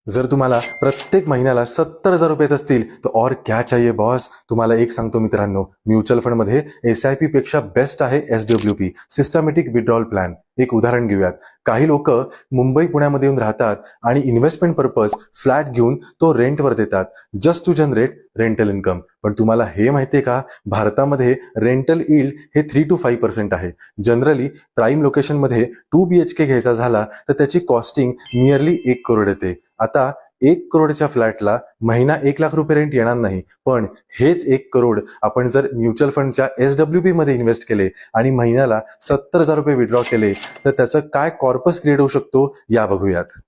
जर तुम्हाला प्रत्येक महिन्याला 70,000 रुपये येत असतील तर और क्या चाहिए बॉस. तुम्हाला एक सांगतो मित्रांनो, म्युच्युअल फंडमध्ये SIP पेक्षा बेस्ट आहे SWP, सिस्टमॅटिक विड्रॉल प्लॅन. एक उदाहरण घेऊयात. काही लोक मुंबई पुण्यामध्ये येऊन राहतात आणि इन्व्हेस्टमेंट पर्पज फ्लॅट घेऊन तो रेंटवर देतात just to generate rental income. पण तुम्हाला हे माहितीये का, भारतामध्ये रेंटल यील्ड हे 3 to 5% आहे. जनरली प्राईम लोकेशनमध्ये 2 BHK घ्यायचा झाला तर त्याची कॉस्टिंग नियरली 1 करोड येते. आता 1 करोडच्या फ्लॅटला महिना 1 लाख रुपये रेंट येणार नाही, पण हेच 1 करोड आपण जर म्युच्युअल फंडच्या SWP मध्ये इन्व्हेस्ट केले आणि महिन्याला 70,000 रुपये विड्रॉ केले तर त्याचं काय कॉर्पस क्रिएट होऊ शकतो या बघूयात.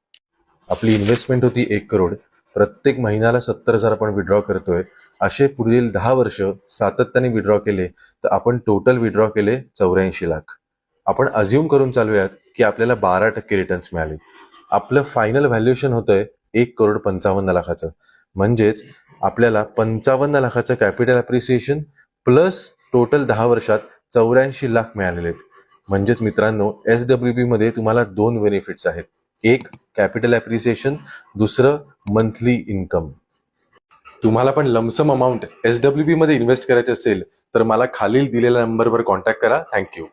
आपली इन्व्हेस्टमेंट होती 1 करोड, प्रत्येक महिन्याला 70,000 आपण विड्रॉ करतोय. असे पुढील 10 वर्ष सातत्याने विड्रॉ केले तर आपण टोटल विड्रॉ केले 84 लाख. आपण अज्युम करून चालूयात की आपल्याला 12% रिटर्न्स मिळाले. आपलं फायनल व्हॅल्युएशन होतंय 1,55,00,000. म्हणजेच आपल्याला 55 लाखाचं कॅपिटल अप्रिसिएशन प्लस टोटल 10 वर्षात 84 लाख मिळालेले आहेत. म्हणजेच मित्रांनो, SWP मध्ये तुम्हाला 2 बेनिफिट्स आहेत. एक कॅपिटल अप्रिसिएशन, दुसरं मंथली इन्कम. तुम्हाला पण लमसम अमाऊंट SWP मध्ये इन्व्हेस्ट करायचे असेल तर मला खालील दिलेल्या नंबरवर कॉन्टॅक्ट करा. थँक्यू.